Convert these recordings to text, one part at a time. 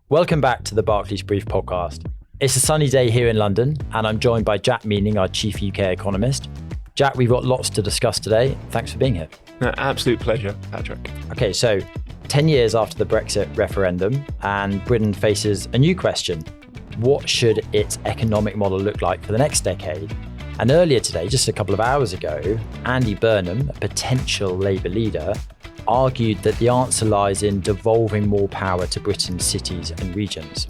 Welcome back to the Barclays Brief podcast. It's a sunny day here in London, and I'm joined by Jack Meaning, our Chief UK Economist. Jack, we've got lots to discuss today. Thanks for being here. No, absolute pleasure, Patrick. Okay, so 10 years after the Brexit referendum, and Britain faces a new question. What should its economic model look like for the next decade? And earlier today, just a couple of hours ago, Andy Burnham, a potential Labour leader, argued that the answer lies in devolving more power to Britain's cities and regions.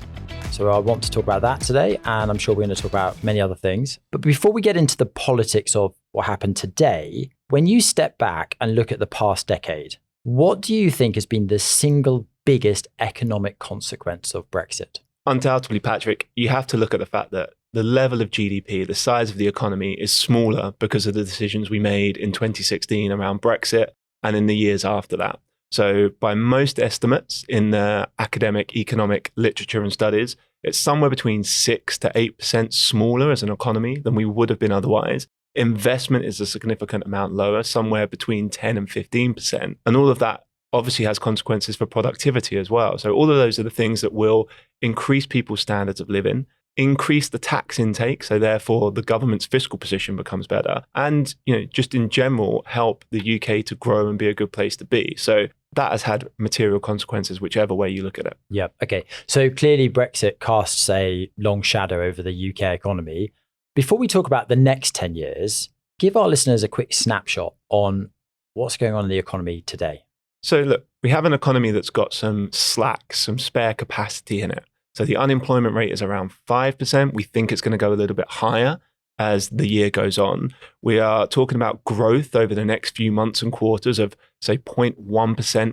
So I want to talk about that today, and I'm sure we're going to talk about many other things. But before we get into the politics of what happened today, when you step back and look at the past decade, what do you think has been the single biggest economic consequence of Brexit? Undoubtedly, Patrick, you have to look at the fact that the level of GDP, the size of the economy is smaller because of the decisions we made in 2016 around Brexit and in the years after that. So by most estimates in the academic economic literature and studies, it's somewhere between 6 to 8% smaller as an economy than we would have been otherwise. Investment is a significant amount lower, somewhere between 10 and 15%. And all of that obviously has consequences for productivity as well. So all of those are the things that will increase people's standards of living, increase the tax intake, so therefore the government's fiscal position becomes better, and just in general help the UK to grow and be a good place to be. So that has had material consequences whichever way you look at it. Yeah, okay. So clearly Brexit casts a long shadow over the UK economy. Before we talk about the next 10 years, give our listeners a quick snapshot on what's going on in the economy today. So look, we have an economy that's got some slack, some spare capacity in it. So the unemployment rate is around 5%. We think it's going to go a little bit higher as the year goes on. We are talking about growth over the next few months and quarters of, say, 0.1%,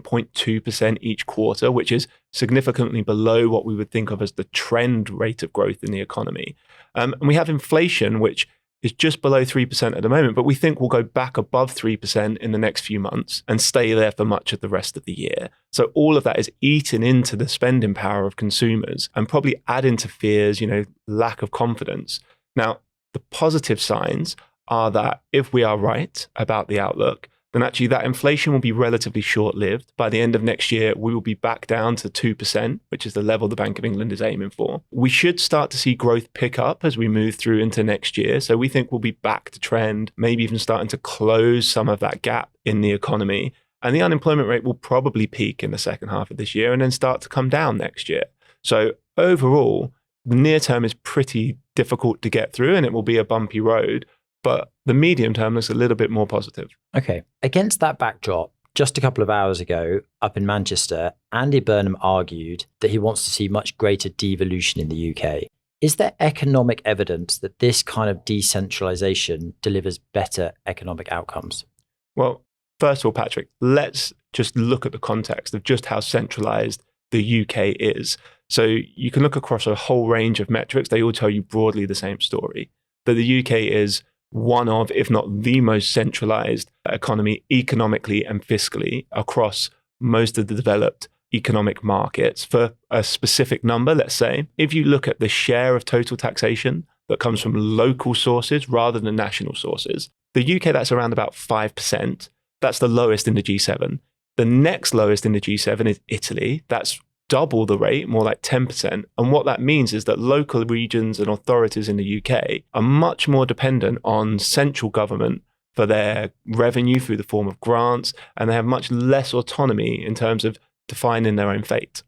0.2% each quarter, which is significantly below what we would think of as the trend rate of growth in the economy. And we have inflation, which is just below 3% at the moment, but we think we'll go back above 3% in the next few months and stay there for much of the rest of the year. So all of that is eaten into the spending power of consumers and probably adding to fears, lack of confidence. Now, the positive signs are that if we are right about the outlook, then actually that inflation will be relatively short-lived. By the end of next year, we will be back down to 2%, which is the level the Bank of England is aiming for. We should start to see growth pick up as we move through into next year. So we think we'll be back to trend, maybe even starting to close some of that gap in the economy. And the unemployment rate will probably peak in the second half of this year and then start to come down next year. So overall, the near term is pretty difficult to get through and it will be a bumpy road. But the medium term looks a little bit more positive. Okay. Against that backdrop, just a couple of hours ago up in Manchester, Andy Burnham argued that he wants to see much greater devolution in the UK. Is there economic evidence that this kind of decentralization delivers better economic outcomes? Well, first of all, Patrick, let's just look at the context of just how centralized the UK is. So you can look across a whole range of metrics. They all tell you broadly the same story, that the UK is one of, if not the most centralized economy economically and fiscally across most of the developed economic markets. For a specific number, let's say, if you look at the share of total taxation that comes from local sources rather than national sources, the UK, that's around about 5%. That's the lowest in the G7. The next lowest in the G7 is Italy. That's double the rate, more like 10%. And what that means is that local regions and authorities in the UK are much more dependent on central government for their revenue through the form of grants, and they have much less autonomy in terms of defining their own fate.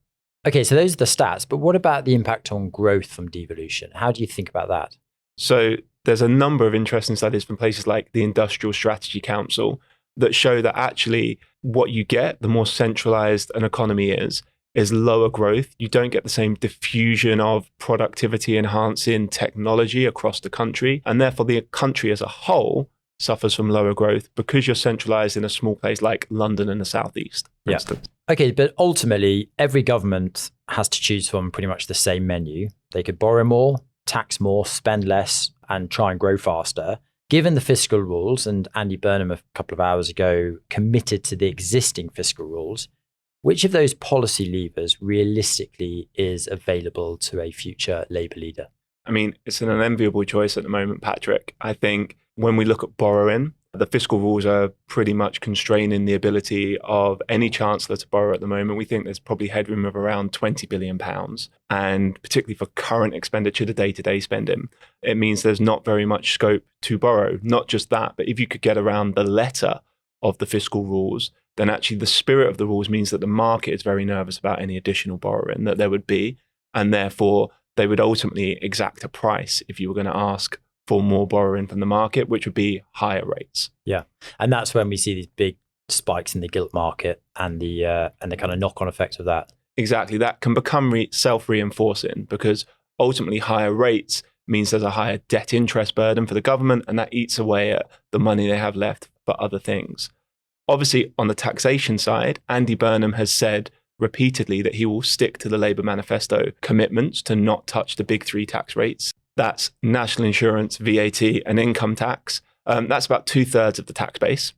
Okay, so those are the stats, but what about the impact on growth from devolution? How do you think about that? So there's a number of interesting studies from places like the Industrial Strategy Council that show that actually what you get, the more centralized an economy is lower growth. You don't get the same diffusion of productivity enhancing technology across the country. And therefore, the country as a whole suffers from lower growth because you're centralized in a small place like London and the Southeast, for instance. Okay, but ultimately, every government has to choose from pretty much the same menu. They could borrow more, tax more, spend less, and try and grow faster. Given the fiscal rules, and Andy Burnham a couple of hours ago committed to the existing fiscal rules, which of those policy levers realistically is available to a future Labour leader? I mean, it's an unenviable choice at the moment, Patrick. I think when we look at borrowing, The fiscal rules are pretty much constraining the ability of any chancellor to borrow at the moment. We think there's probably headroom of around £20 billion. And particularly for current expenditure, the day-to-day spending, it means there's not very much scope to borrow. Not just that, but if you could get around the letter of the fiscal rules, then actually the spirit of the rules means that the market is very nervous about any additional borrowing that there would be. And therefore, they would ultimately exact a price if you were going to ask for more borrowing from the market, which would be higher rates. Yeah. And that's when we see these big spikes in the gilt market and the kind of knock-on effect of that. Exactly. That can become self-reinforcing because ultimately higher rates means there's a higher debt interest burden for the government, and that eats away at the money they have left for other things. Obviously, on the taxation side, Andy Burnham has said repeatedly that he will stick to the Labour manifesto commitments to not touch the big three tax rates. That's national insurance, VAT, and income tax. That's about 2/3 of the tax base.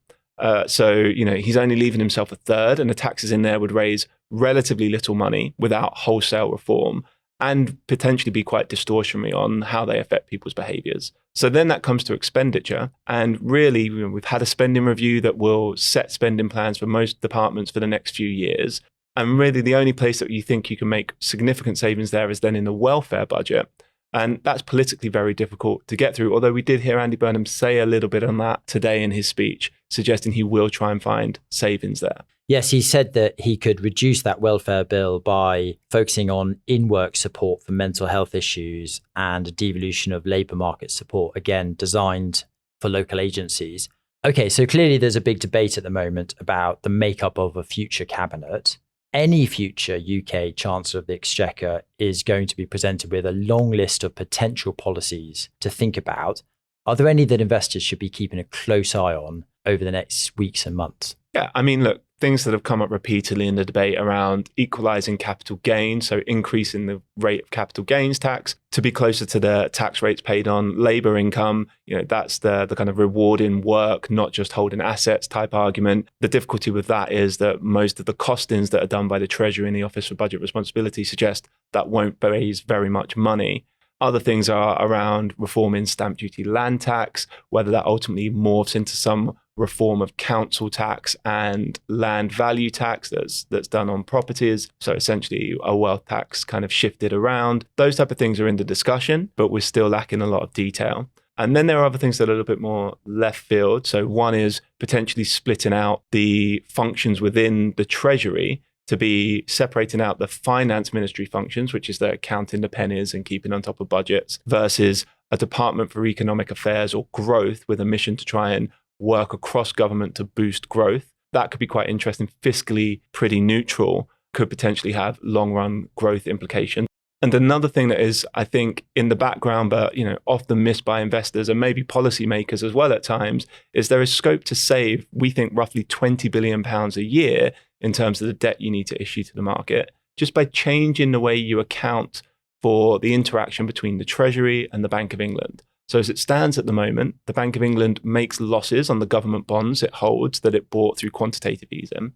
So, he's only leaving himself a third, and the taxes in there would raise relatively little money without wholesale reform and potentially be quite distortionary on how they affect people's behaviours. So then that comes to expenditure. And really, we've had a spending review that will set spending plans for most departments for the next few years. And really, the only place that you think you can make significant savings there is then in the welfare budget. And that's politically very difficult to get through, although we did hear Andy Burnham say a little bit on that today in his speech, suggesting he will try and find savings there. Yes, he said that he could reduce that welfare bill by focusing on in-work support for mental health issues and a devolution of labour market support, again, designed for local agencies. Okay, so clearly there's a big debate at the moment about the makeup of a future cabinet. Any future UK Chancellor of the Exchequer is going to be presented with a long list of potential policies to think about. Are there any that investors should be keeping a close eye on over the next weeks and months? Yeah, I mean, look, things that have come up repeatedly in the debate around equalising capital gains, so increasing the rate of capital gains tax to be closer to the tax rates paid on labour income. That's the kind of rewarding work, not just holding assets type argument. The difficulty with that is that most of the costings that are done by the Treasury and the Office for Budget Responsibility suggest that won't raise very much money. Other things are around reforming stamp duty land tax, whether that ultimately morphs into some reform of council tax and land value tax that's done on properties. So essentially a wealth tax kind of shifted around. Those type of things are in the discussion, but we're still lacking a lot of detail. And then there are other things that are a little bit more left field. So one is potentially splitting out the functions within the Treasury to be separating out the finance ministry functions, which is the counting the pennies and keeping on top of budgets, versus a department for economic affairs or growth with a mission to try and work across government to boost growth. That could be quite interesting, fiscally pretty neutral, could potentially have long run growth implications. And another thing that is, I think, in the background, but often missed by investors and maybe policymakers as well at times, is there is scope to save, we think, roughly £20 billion a year in terms of the debt you need to issue to the market, just by changing the way you account for the interaction between the Treasury and the Bank of England. So as it stands at the moment, the Bank of England makes losses on the government bonds it holds that it bought through quantitative easing.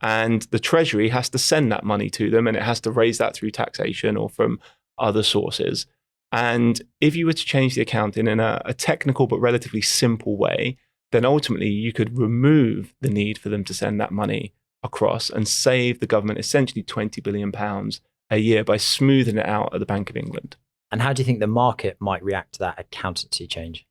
And the Treasury has to send that money to them, and it has to raise that through taxation or from other sources. And if you were to change the accounting in a technical but relatively simple way, then ultimately you could remove the need for them to send that money across and save the government essentially £20 billion a year by smoothing it out at the Bank of England. And how do you think the market might react to that accountancy change?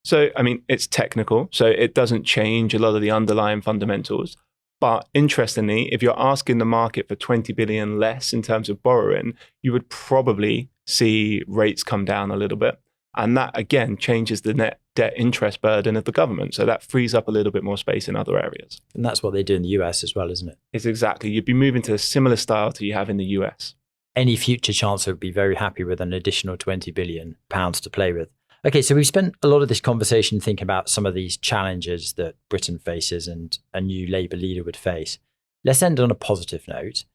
So, I mean, it's technical, so it doesn't change a lot of the underlying fundamentals. But interestingly, if you're asking the market for 20 billion less in terms of borrowing, you would probably see rates come down a little bit. And that, again, changes the net debt interest burden of the government. So that frees up a little bit more space in other areas. And that's what they do in the US as well, isn't it? It's exactly. You'd be moving to a similar style to you have in the US. Any future chancellor would be very happy with an additional £20 billion to play with. Okay, so we've spent a lot of this conversation thinking about some of these challenges that Britain faces and a new Labour leader would face. Let's end on a positive note.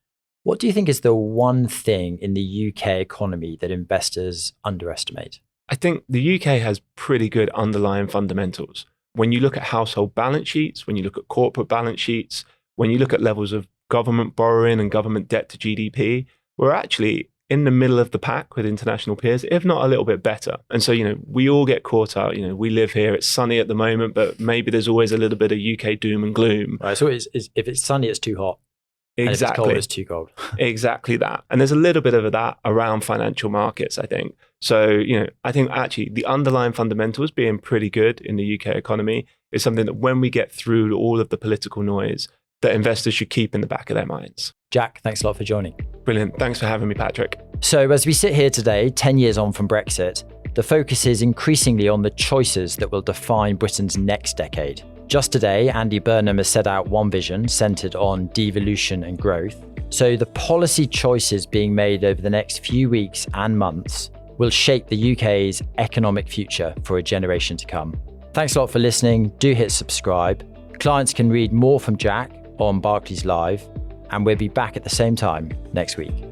What do you think is the one thing in the UK economy that investors underestimate? I think the UK has pretty good underlying fundamentals. When you look at household balance sheets, when you look at corporate balance sheets, when you look at levels of government borrowing and government debt to GDP, we're actually in the middle of the pack with international peers, if not a little bit better. And so, we all get caught out. We live here, it's sunny at the moment, but maybe there's always a little bit of UK doom and gloom. Right, so if it's sunny, it's too hot. Exactly. And if it's cold, it's too cold. Exactly that. And there's a little bit of that around financial markets, I think. So, I think actually the underlying fundamentals being pretty good in the UK economy is something that when we get through all of the political noise, that investors should keep in the back of their minds. Jack, thanks a lot for joining. Brilliant. Thanks for having me, Patrick. So as we sit here today, 10 years on from Brexit, the focus is increasingly on the choices that will define Britain's next decade. Just today, Andy Burnham has set out one vision centred on devolution and growth. So the policy choices being made over the next few weeks and months will shape the UK's economic future for a generation to come. Thanks a lot for listening. Do hit subscribe. Clients can read more from Jack on Barclays Live, and we'll be back at the same time next week.